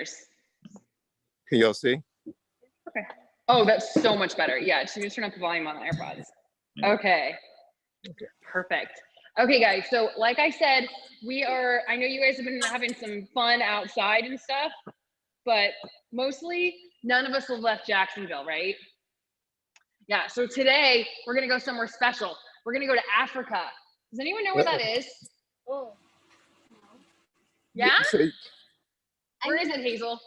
ears. Can y'all see? Okay. Oh, that's so much better. Yeah, so just turn up the volume on the AirPods. Okay. Perfect. Okay, guys. So like I said, I know you guys have been having some fun outside and stuff, but mostly none of us have left Jacksonville, right? Yeah, so today we're gonna go somewhere special. We're gonna go to Africa. Does anyone know where that is? Oh. Yeah? Where is it, Hazel?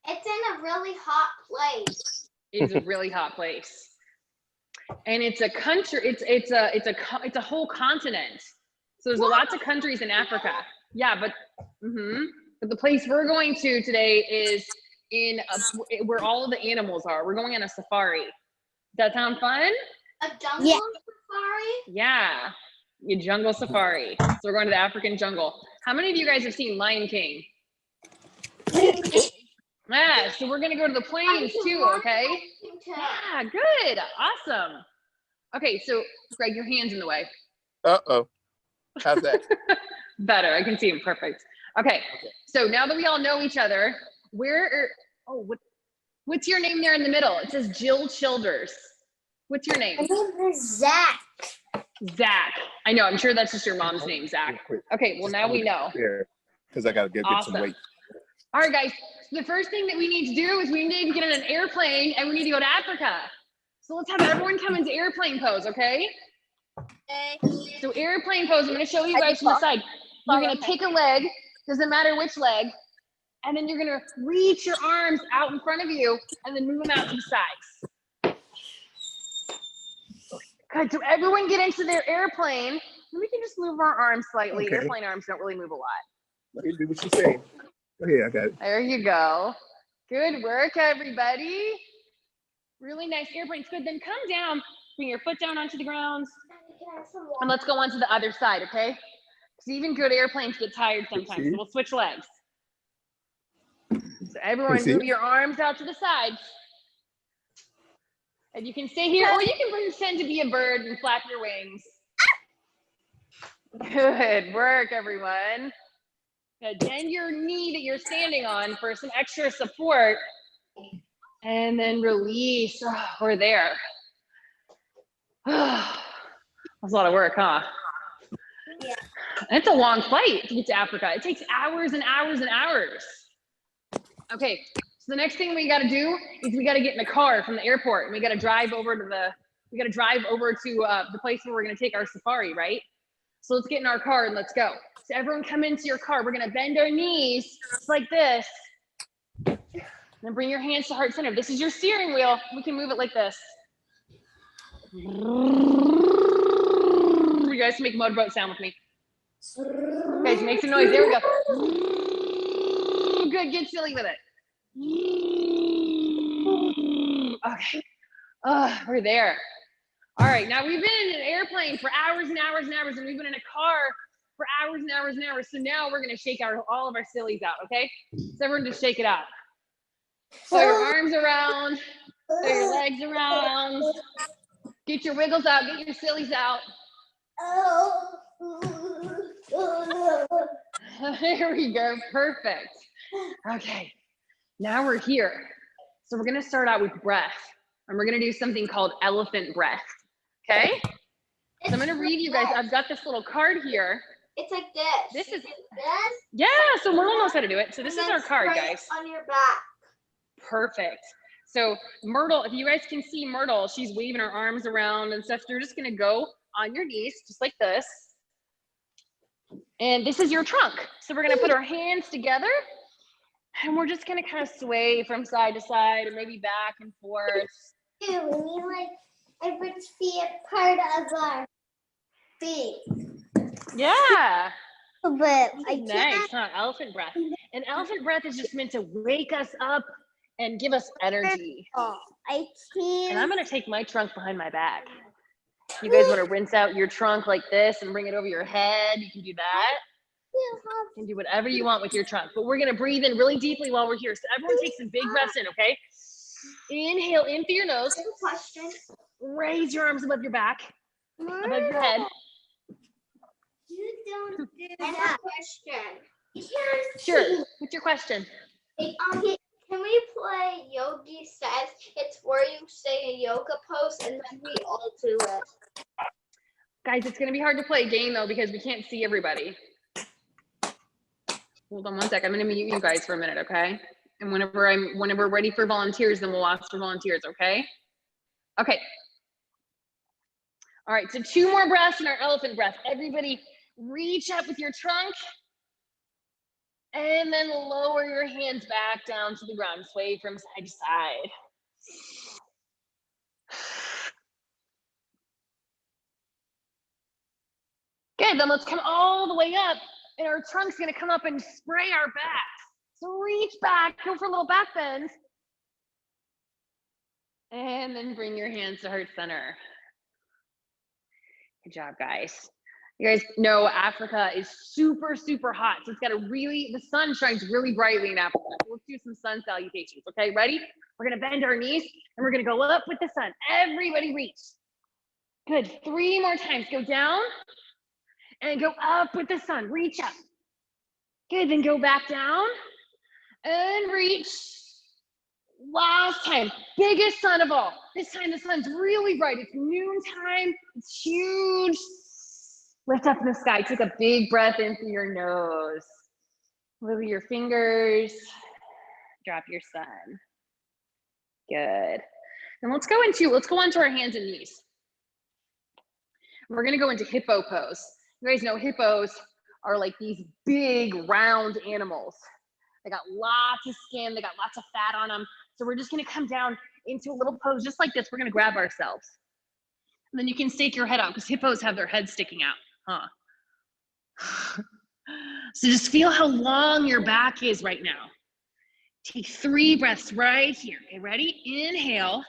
It's in a really hot place. It is a really hot place. And it's a country, it's a whole continent. So there's lots of countries in Africa. Yeah, but the place we're going to today is where all of the animals are. We're going on a safari. Does that sound fun? A jungle safari? Yeah, a jungle safari. So we're going to the African jungle. How many of you guys have seen Lion King? Yeah, so we're gonna go to the plains too, okay? Yeah, good, awesome. Okay, so Greg, your hand's in the way. Uh-oh, how's that? Better, I can see him, perfect. Okay, so now that we all know each other, what's your name there in the middle? It says Jill Childers. What's your name? My name is Zach. Zach. I know, I'm sure that's just your mom's name, Zach. Okay, well now we know. Because I gotta get some weight. All right, guys, the first thing that we need to do is we need to get in an airplane and we need to go to Africa. So let's have everyone come into airplane pose, okay? So airplane pose, I'm gonna show you guys from the side. You're gonna pick a leg, doesn't matter which leg, and then you're gonna reach your arms out in front of you and then move them out to the sides. Good, so everyone get into their airplane. And we can just move our arms slightly. Okay. Airplane arms don't really move a lot. Let me do what you're saying. Go ahead, I got it. There you go. Good work, everybody. Really nice airplanes. Good, then come down, bring your foot down onto the ground. And let's go on to the other side, okay? Because even good airplanes get tired sometimes, so we'll switch legs. So everyone move your arms out to the sides. And you can stay here, or you can pretend to be a bird and flap your wings. Good work, everyone. Good. Bend your knee that you're standing on for some extra support. And then release. Oh, we're there. That's a lot of work, huh? Yeah. And it's a long flight to get to Africa. It takes hours and hours and hours. Okay, so the next thing we got to do is we got to get in a car from the airport, and we got to drive over to the place where we're going to take our safari, right? So let's get in our car and let's go. So everyone come into your car. We're going to bend our knees just like this. And then bring your hands to heart center. This is your steering wheel. We can move it like this. You guys make motorboat sound with me. Guys, make some noise. There we go. Good, get silly with it. Okay. We're there. All right, now we've been in an airplane for hours and hours and hours, and we've been in a car for hours and hours and hours. So now we're gonna shake all of our sillies out, okay? So everyone just shake it out. So your arms around, so your legs around. Get your wiggles out, get your sillies out. There we go, perfect. Okay, now we're here. So we're gonna start out with breath, and we're gonna do something called elephant breath, okay? So I'm gonna read you guys, I've got this little card here. It's like this. This is, this? Yeah, so Myrtle knows how to do it. So this is our card, guys. On your back. Perfect. So Myrtle, if you guys can see Myrtle, she's waving her arms around and stuff. You're just gonna go on your knees, just like this. And this is your trunk. So we're gonna put our hands together and we're just gonna kind of sway from side to side and maybe back and forth. We need like everyone's feet part of our feet. Yeah. But Nice, huh? Elephant breath. And elephant breath is just meant to wake us up and give us energy. Oh, I can't. And I'm gonna take my trunk behind my back. You guys wanna rinse out your trunk like this and bring it over your head? You can do that. You can do whatever you want with your trunk. But we're gonna breathe in really deeply while we're here. So everyone take some big breaths in, okay? Inhale in through your nose. Question. Raise your arms above your back, above your head. You don't do that. Question. Sure, what's your question? Hey, can we play Yogi Says? It's where you say a yoga pose and then we all do it. Guys, it's gonna be hard to play a game though because we can't see everybody. Hold on one sec. I'm gonna mute you guys for a minute, okay? And whenever we're ready for volunteers, then we'll ask for volunteers, okay? Okay. All right, so 2 more breaths in our elephant breath. Everybody reach up with your trunk and then lower your hands back down to the ground. Sway from side to side. Good, then let's come all the way up and our trunk's gonna come up and spray our backs. So reach back, go for a little back bend. And then bring your hands to heart center. Good job, guys. You guys know Africa is super, super hot. So it's got the sun shines really brightly in Africa. So let's do some sun salutations, okay? Ready? We're gonna bend our knees and we're gonna go up with the sun. Everybody reach. Good, 3 more times. Go down and go up with the sun. Reach up. Good, then go back down and reach. Last time, biggest sun of all. This time the sun's really bright. It's noontime. It's huge. Lift up in the sky. Take a big breath in through your nose. Wiggle your fingers. Drop your sun. Good. And let's go onto our hands and knees. We're gonna go into hippo pose. You guys know hippos are like these big round animals. They got lots of skin. They got lots of fat on them. So we're just gonna come down into a little pose just like this. We're gonna grab ourselves. And then you can stake your head out because hippos have their heads sticking out, huh? So just feel how long your back is right now. Take 3 breaths right here. Okay, ready? Inhale.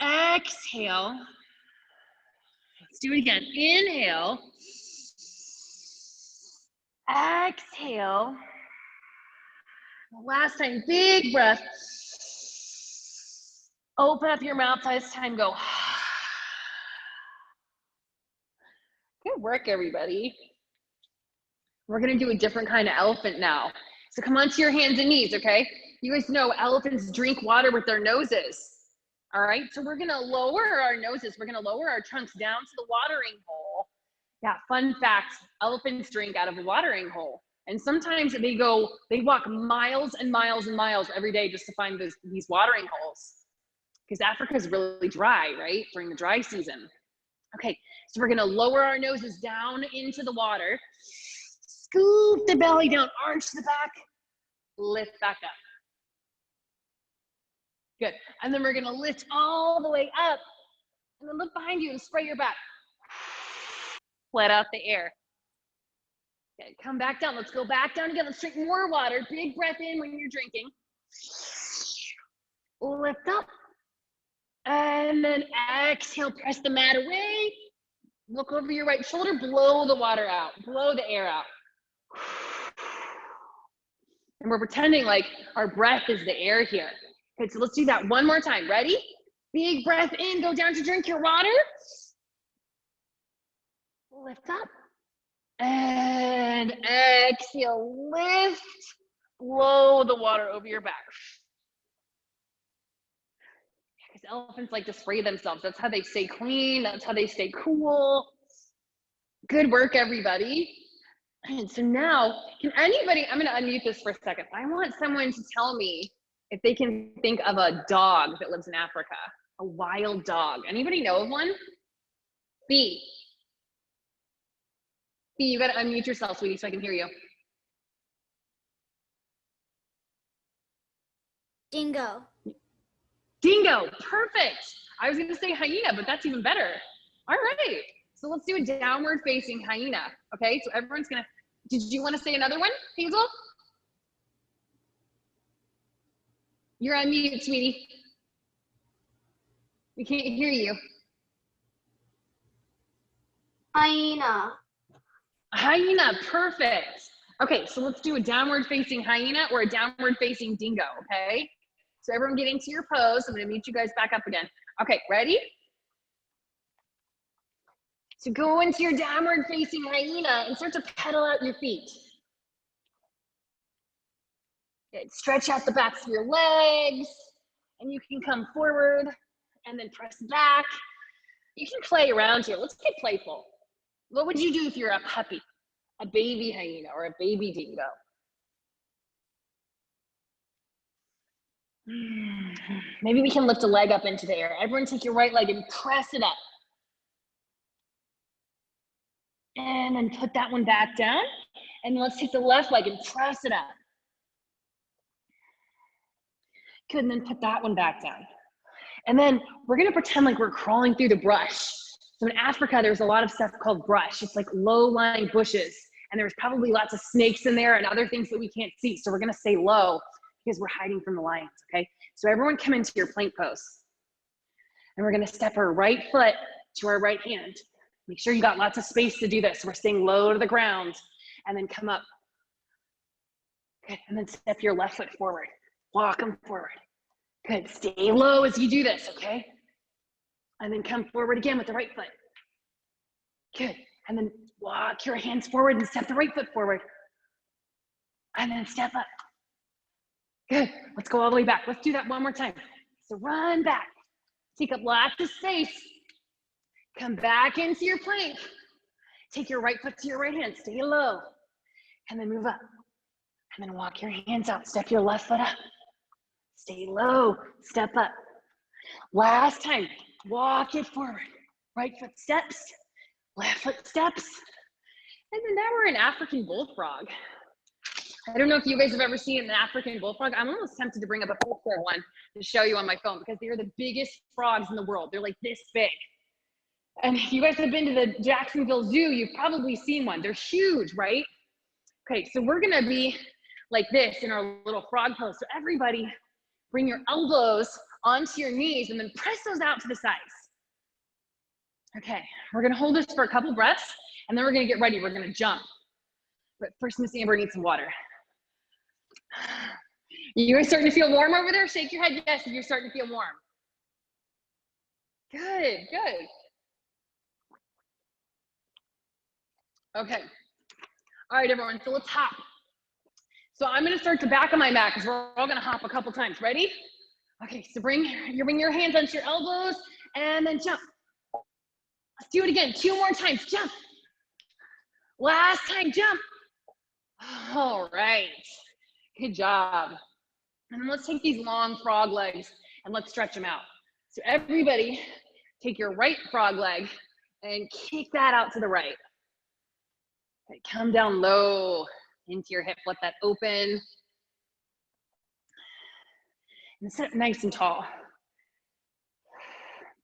Exhale. Let's do it again. Inhale. Exhale. Last time, big breath. Open up your mouth. This time, go. Good work, everybody. We're gonna do a different kind of elephant now. So come onto your hands and knees, okay? You guys know elephants drink water with their noses. All right, so we're gonna lower our noses. We're gonna lower our trunks down to the watering hole. Yeah, fun fact, elephants drink out of a watering hole. And sometimes they walk miles and miles and miles every day just to find these watering holes. Because Africa is really dry, right? During the dry season. Okay, so we're gonna lower our noses down into the water. Scoop the belly down, arch the back, lift back up. Good, and then we're gonna lift all the way up and then look behind you and spray your back. Let out the air. Okay, come back down. Let's go back down again. Let's drink more water. Big breath in when you're drinking. Lift up. And then exhale, press the mat away. Look over your right shoulder, blow the water out. Blow the air out. And we're pretending like our breath is the air here. Okay, so let's do that one more time. Ready? Big breath in, go down to drink your water. Lift up. And exhale, lift. Blow the water over your back. Because elephants like to spray themselves. That's how they stay clean. That's how they stay cool. Good work, everybody. And so now, can anybody, I'm gonna unmute this for a second. I want someone to tell me if they can think of a dog that lives in Africa, a wild dog. Anybody know of one? B, you gotta unmute yourself, sweetie, so I can hear you. Dingo. Dingo, perfect. I was gonna say hyena, but that's even better. All right, so let's do a downward facing hyena. Okay, so everyone's gonna, did you wanna say another one, Hazel? You're on mute, sweetie. We can't hear you. Hyena. Hyena, perfect. Okay, so let's do a downward facing hyena or a downward facing dingo, okay? So everyone get into your pose. I'm gonna meet you guys back up again. Okay, ready? So go into your downward facing hyena and start to pedal out your feet. Good. Stretch out the backs of your legs, and you can come forward and then press back. You can play around here. Let's get playful. What would you do if you're a puppy, a baby hyena, or a baby dingo? Maybe we can lift a leg up into the air. Everyone take your right leg and press it up. And then put that one back down. And let's take the left leg and press it up. Good, and then put that one back down. And then we're gonna pretend like we're crawling through the brush. So in Africa, there's a lot of stuff called brush. It's like low-lying bushes. And there's probably lots of snakes in there and other things that we can't see. So we're gonna stay low because we're hiding from the lions, okay? So everyone come into your plank pose. And we're gonna step our right foot to our right hand. Make sure you got lots of space to do this. So we're staying low to the ground and then come up. Good, and then step your left foot forward. Walk them forward. Good, stay low as you do this, okay? And then come forward again with the right foot. Good, and then walk your hands forward and step the right foot forward. And then step up. Good, let's go all the way back. Let's do that one more time. So run back, take up lots of space. Come back into your plank. Take your right foot to your right hand, stay low. And then move up. And then walk your hands out, step your left foot up. Stay low, step up. Last time, walk it forward. Right foot steps, left foot steps. And then now we're in African bullfrog. I don't know if you guys have ever seen an African bullfrog. I'm almost tempted to bring up a picture one to show you on my phone because they're the biggest frogs in the world. They're like this big. And if you guys have been to the Jacksonville Zoo, you've probably seen one. They're huge, right? Okay, so we're gonna be like this in our little frog pose. So everybody, bring your elbows onto your knees and then press those out to the sides. Okay, we're gonna hold this for a couple breaths and then we're gonna get ready. We're gonna jump. But first, Miss Amber needs some water. You guys starting to feel warm over there? Shake your head yes if you're starting to feel warm. Good, good. Okay, all right everyone, so let's hop. So I'm gonna start to back of my mat because we're all gonna hop a couple times. Ready? Okay, so bring your hands onto your elbows and then jump. Let's do it again, 2 more times, jump. Last time, jump. All right, good job. And then let's take these long frog legs and let's stretch them out. So everybody, take your right frog leg and kick that out to the right. Okay, come down low into your hip, let that open. And sit up nice and tall.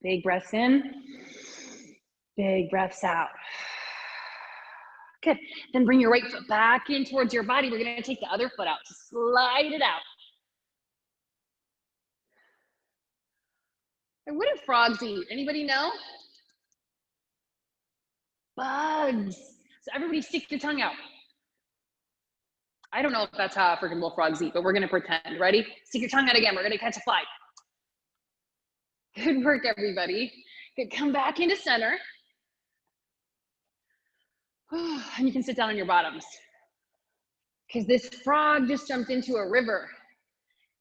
Big breaths in, big breaths out. Good, then bring your right foot back in towards your body. We're gonna take the other foot out, just slide it out. And what do frogs eat? Anybody know? Bugs. So everybody stick your tongue out. I don't know if that's how African bullfrogs eat, but we're gonna pretend. Ready? Stick your tongue out again. We're gonna catch a fly. Good work, everybody. Good, come back into center. And you can sit down on your bottoms. Because this frog just jumped into a river.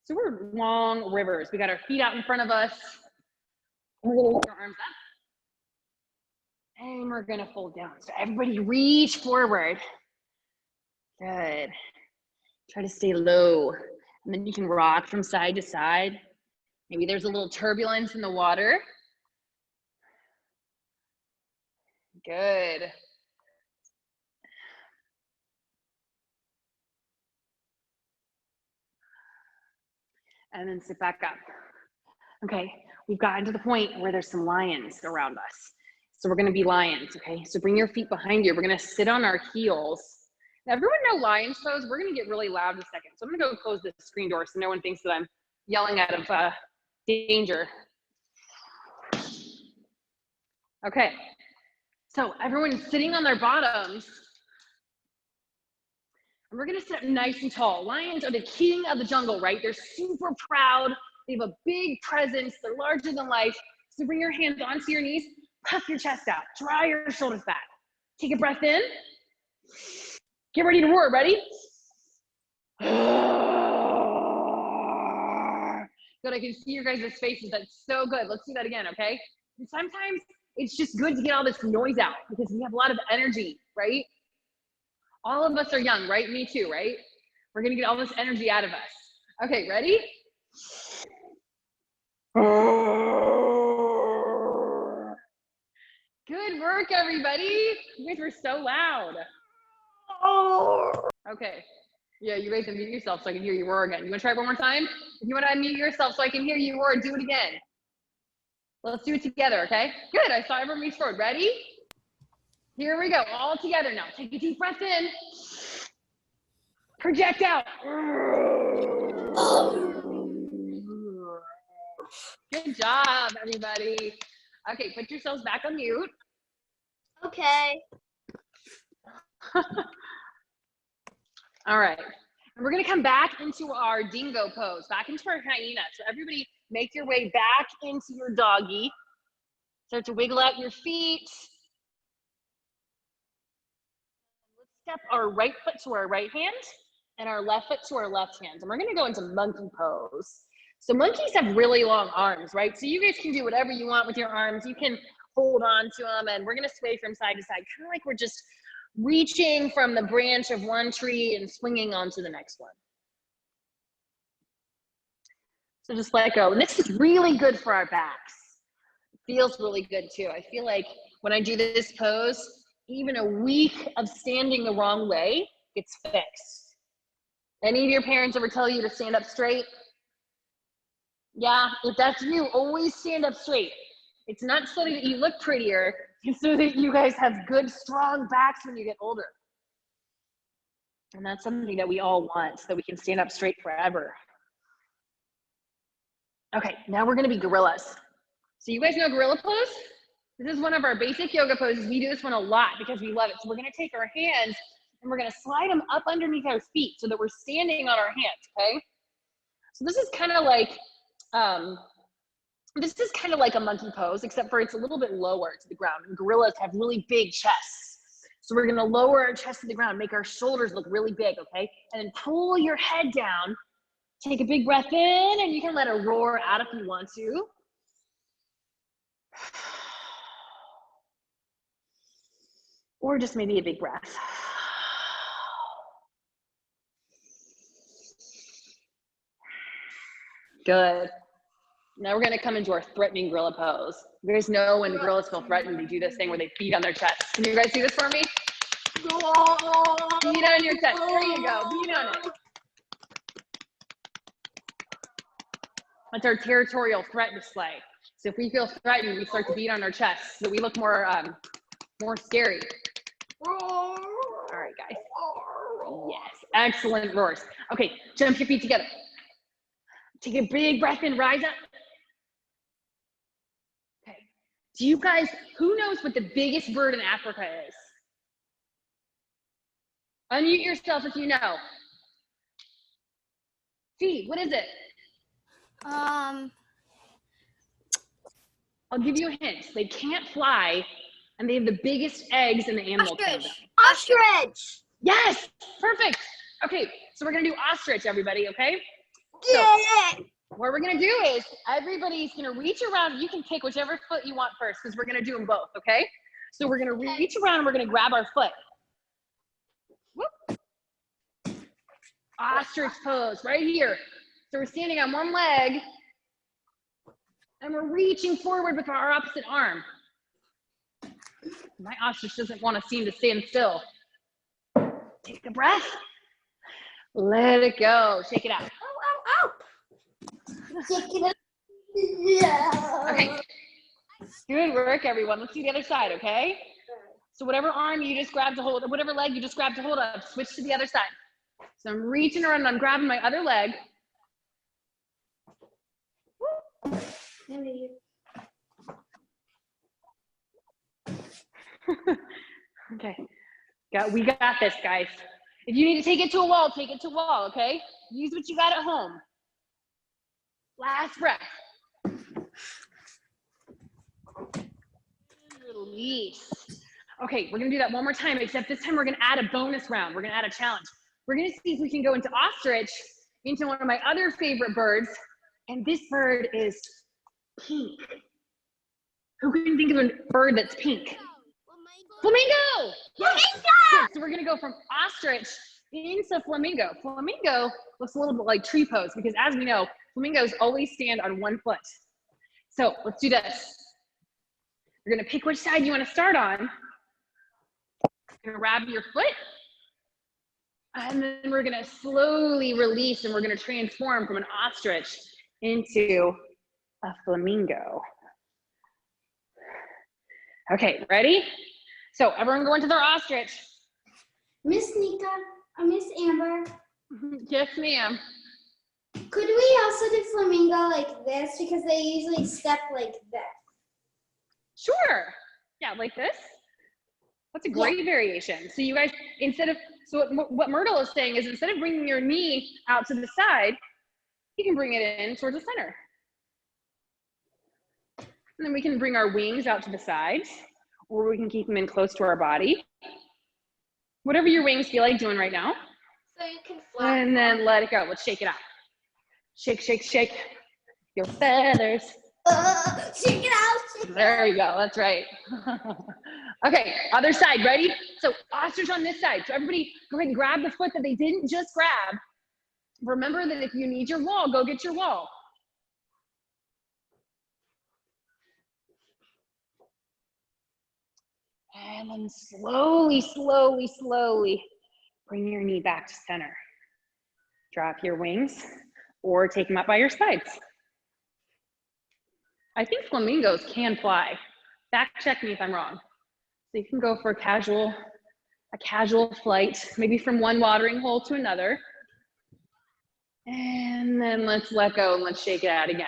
So we're long rivers. We got our feet out in front of us. We're gonna lift our arms up. And we're gonna fold down. So everybody reach forward. Good. Try to stay low. And then you can rock from side to side. Maybe there's a little turbulence in the water. Good. And then sit back up. Okay, we've gotten to the point where there's some lions around us. So we're gonna be lions, okay? So bring your feet behind you. We're gonna sit on our heels. Now, everyone know lion's pose? We're gonna get really loud in a second. So I'm gonna go close the screen door so no one thinks that I'm yelling out of danger. Okay, so everyone's sitting on their bottoms. And we're gonna sit up nice and tall. Lions are the king of the jungle, right? They're super proud. They have a big presence. They're larger than life. So bring your hands onto your knees, puff your chest out, draw your shoulders back. Take a breath in. Get ready to roar, ready? Good, I can see your guys' faces. That's so good. Let's do that again, okay? And sometimes it's just good to get all this noise out because we have a lot of energy, right? All of us are young, right? Me too, right? We're gonna get all this energy out of us. Okay, ready? Good work, everybody. You guys were so loud. Okay. Yeah, you guys unmute yourself so I can hear you roar again. You wanna try it one more time? If you wanna unmute yourself so I can hear you roar, do it again. Let's do it together, okay? Good, I saw everyone reach forward. Ready? Here we go, all together now. Take a deep breath in. Project out. Good job, everybody. Okay, put yourselves back on mute. Okay. All right, and we're gonna come back into our dingo pose, back into our hyena. So everybody make your way back into your doggy. Start to wiggle out your feet. Let's step our right foot to our right hand and our left foot to our left hand. And we're gonna go into monkey pose. So monkeys have really long arms, right? So you guys can do whatever you want with your arms. You can hold on to them, and we're gonna sway from side to side, kind of like we're just reaching from the branch of one tree and swinging onto the next one. So just let go. And this is really good for our backs. It feels really good too. I feel like when I do this pose, even a week of standing the wrong way gets fixed. Any of your parents ever tell you to stand up straight? Yeah, if that's you, always stand up straight. It's not so that you look prettier, it's so that you guys have good, strong backs when you get older. And that's something that we all want, so that we can stand up straight forever. Okay, now we're gonna be gorillas. So you guys know gorilla pose? This is one of our basic yoga poses. We do this one a lot because we love it. So we're gonna take our hands and we're gonna slide them up underneath our feet so that we're standing on our hands, okay? So this is kind of like, a monkey pose, except for it's a little bit lower to the ground. And gorillas have really big chests. So we're gonna lower our chest to the ground, make our shoulders look really big, okay? And then pull your head down, take a big breath in, and you can let it roar out if you want to. Or just maybe a big breath. Good. Now we're gonna come into our threatening gorilla pose. You guys know when gorillas feel threatened, they do this thing where they beat on their chest. Can you guys do this for me? Beat on your chest, there you go, beat on it. That's our territorial threat display. So if we feel threatened, we start to beat on our chest so that we look more scary. All right, guys. Yes, excellent roars. Okay, jump your feet together. Take a big breath in, rise up. Okay, do you guys, who knows what the biggest bird in Africa is? Unmute yourself if you know. T, what is it? Um, I'll give you a hint. They can't fly, and they have the biggest eggs in the animal kingdom. Ostrich. Yes, perfect. Okay, so we're gonna do ostrich, everybody, okay? Yeah. So what we're gonna do is everybody's gonna reach around. You can pick whichever foot you want first because we're gonna do them both, okay? So we're gonna reach around and we're gonna grab our foot. Whoop. Ostrich pose right here. So we're standing on one leg and we're reaching forward with our opposite arm. My ostrich doesn't want to seem to stand still. Take a breath. Let it go. Shake it out. Ow, ow, ow. Shake it out. Yeah. Okay. Good work, everyone. Let's do the other side, okay? So whatever arm you just grabbed to hold, or whatever leg you just grabbed to hold of, switch to the other side. So I'm reaching around and I'm grabbing my other leg. Okay. We got this, guys. If you need to take it to a wall, take it to a wall, okay? Use what you got at home. Last breath. Release. Okay, we're gonna do that one more time, except this time we're gonna add a bonus round. We're gonna add a challenge. We're gonna see if we can go into ostrich, into one of my other favorite birds, And this bird is pink. Who can think of a bird that's pink? Flamingo! Yes! Good. So we're gonna go from ostrich into flamingo. Flamingo looks a little bit like tree pose because as we know, flamingos always stand on one foot. So let's do this. You're gonna pick which side you wanna start on. You're gonna grab your foot. And then we're gonna slowly release and we're gonna transform from an ostrich into a flamingo. Okay, ready? So everyone go into their ostrich. Miss Nika, Miss Amber, Yes, ma'am. could we also do flamingo like this? Because they usually step like this. Sure. Yeah, like this. That's a great variation. So you guys, so what Myrtle is saying is instead of bringing your knee out to the side, you can bring it in towards the center. And then we can bring our wings out to the sides, or we can keep them in close to our body. Whatever your wings feel like doing right now. So you can fly. And then let it go. Let's shake it out. Shake, shake, shake your feathers. Shake it out. There you go. That's right. Okay, other side. Ready? So ostrich on this side. So everybody go ahead and grab the foot that they didn't just grab. Remember that if you need your wall, go get your wall. And then slowly, slowly, slowly bring your knee back to center. Drop your wings or take them up by your sides. I think flamingos can fly. Fact check me if I'm wrong. So you can go for a casual flight, maybe from one watering hole to another. And then let's let go and let's shake it out again.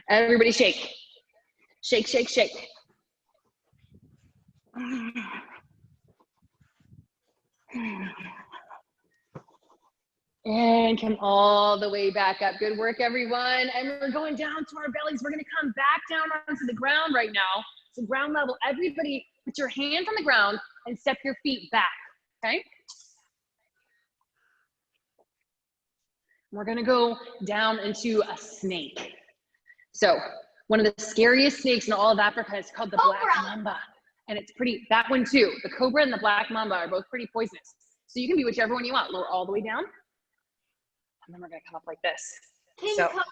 Everybody shake. Shake, shake, shake. And come all the way back up. Good work, everyone. And we're going down to our bellies. We're gonna come back down onto the ground right now. So ground level, everybody put your hands on the ground and step your feet back, okay? We're gonna go down into a snake. So one of the scariest snakes in all of Africa is called the black mamba. And it's pretty, that one too. The cobra and the black mamba are both pretty poisonous. So you can be whichever one you want. Lower all the way down. And then we're gonna come up like this. King So Cobra.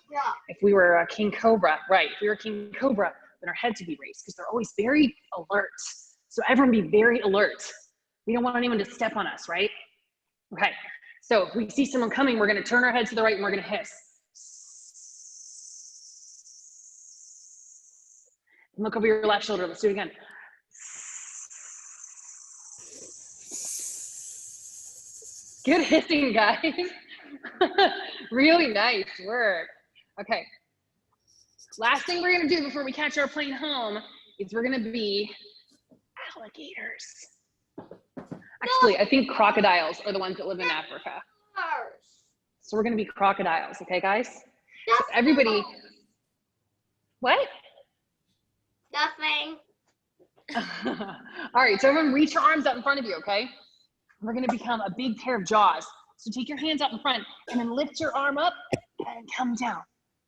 if we were a king cobra, right, if we were a king cobra, then our heads would be raised because they're always very alert. So everyone be very alert. We don't want anyone to step on us, right? Okay, so if we see someone coming, we're gonna turn our head to the right and we're gonna hiss. And look over your left shoulder, let's do it again. Good hissing, guys. Really nice work. Okay. Last thing we're gonna do before we catch our plane home is we're gonna be alligators. Actually, I think crocodiles are the ones that live in Africa. So we're gonna be crocodiles, okay, guys? So everybody, what? Nothing. All right, so everyone reach your arms out in front of you, okay? We're gonna become a big pair of jaws. So take your hands out in front and then lift your arm up and come down.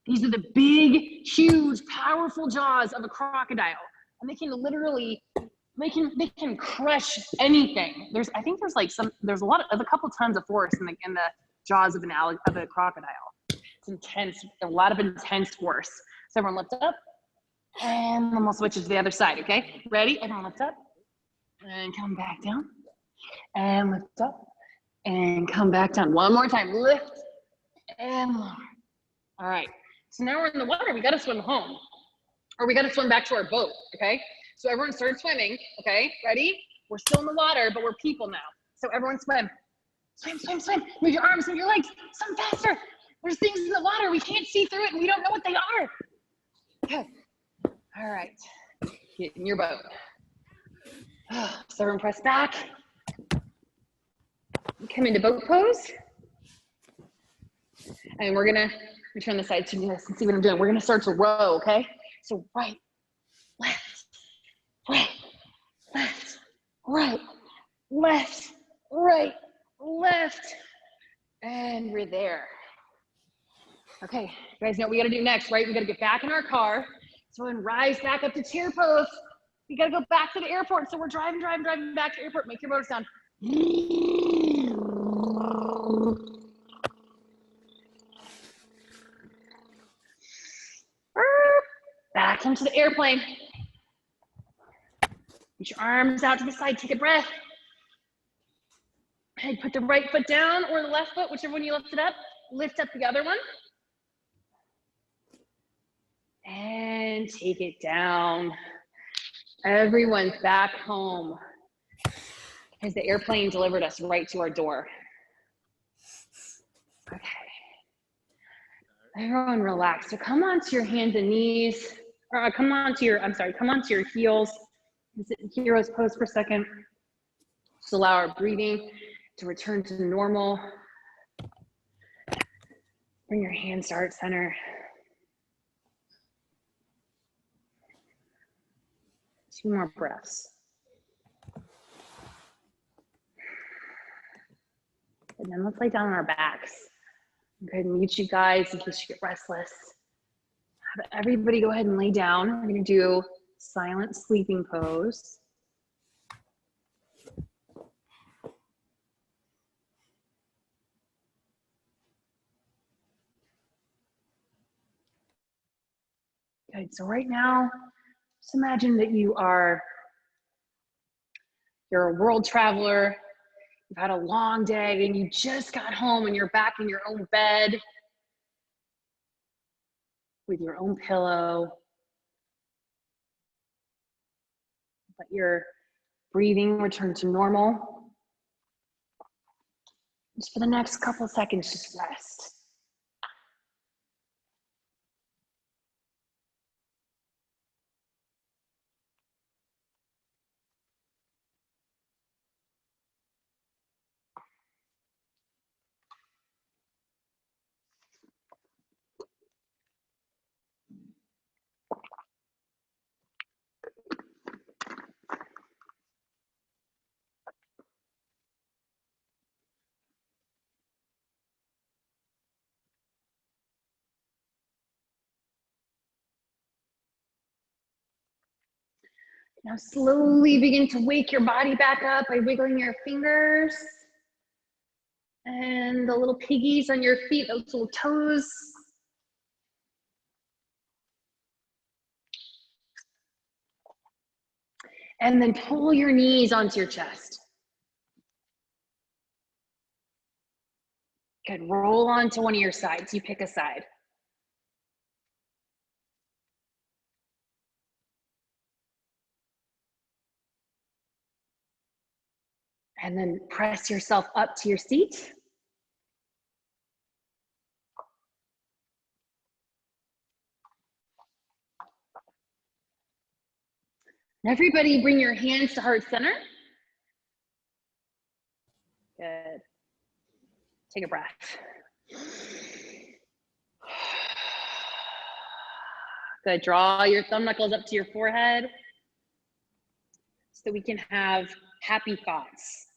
These are the big, huge, powerful jaws of a crocodile. And they can literally, they can crush anything. I think there's a couple tons of force in the jaws of a crocodile. It's intense, a lot of intense force. So everyone lift up and then we'll switch it to the other side, okay? Ready? Everyone lift up and come back down and lift up and come back down. One more time, lift and lower. All right, so now we're in the water. We gotta swim home or we gotta swim back to our boat, okay? So everyone start swimming, okay? Ready? We're still in the water, but we're people now. So everyone swim. Swim, swim, swim. Move your arms, move your legs. Swim faster. There's things in the water. We can't see through it and we don't know what they are. Okay. All right. Get in your boat. So everyone press back. Come into boat pose. And we're gonna turn the side so you guys can see what I'm doing. We're gonna start to row, okay? So right, left, right, left, right, left, right, left. And we're there. Okay, you guys know what we gotta do next, right? We gotta get back in our car. So then rise back up to chair pose. We gotta go back to the airport. So we're driving back to the airport. Make your motor sound. Back into the airplane. Put your arms out to the side, take a breath. And put the right foot down or the left foot, whichever one you lifted up. Lift up the other one. And take it down. Everyone's back home because the airplane delivered us right to our door. Okay. Everyone relax. So come onto your hands and knees, or come onto your heels. Sit in hero's pose for a second. Just allow our breathing to return to normal. Bring your hands to heart center. 2 more breaths. And then let's lay down on our backs. I'm going to mute you guys in case you get restless. Have everybody go ahead and lay down. We're going to do silent sleeping pose. Good. So right now, just imagine that you're a world traveler. You've had a long day and you just got home and you're back in your own bed with your own pillow. Let your breathing return to normal. Just for the next couple seconds, just rest. Now slowly begin to wake your body back up by wiggling your fingers and the little piggies on your feet, those little toes. And then pull your knees onto your chest. Good, roll onto one of your sides. You pick a side. And then press yourself up to your seat. Everybody bring your hands to heart center. Good. Take a breath. Good, draw your thumb knuckles up to your forehead so we can have happy thoughts,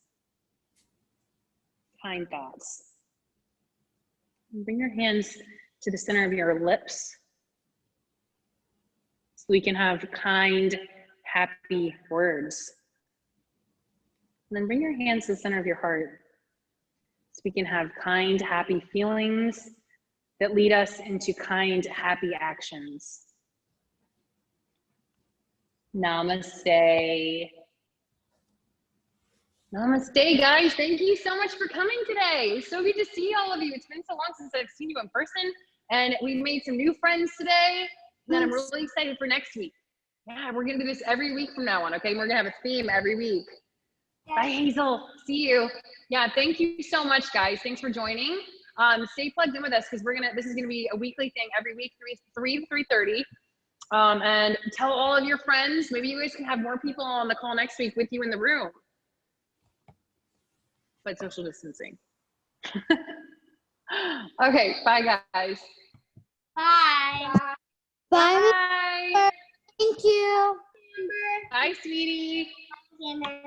kind thoughts. Bring your hands to the center of your lips so we can have kind, happy words. And then bring your hands to the center of your heart so we can have kind, happy feelings that lead us into kind, happy actions. Namaste. Namaste, guys. Thank you so much for coming today. It was so good to see all of you. It's been so long since I've seen you in person, and we made some new friends today. And then I'm really excited for next week. Yeah, we're gonna do this every week from now on, okay? We're gonna have a theme every week. Bye, Hazel. See you. Yeah, thank you so much, guys. Thanks for joining. Stay plugged in with us because this is gonna be a weekly thing every week, 3 to 3:30. And tell all of your friends. Maybe you guys can have more people on the call next week with you in the room. But social distancing. Okay, bye guys. Bye. Bye. Bye. Thank you. Bye, sweetie. Bye.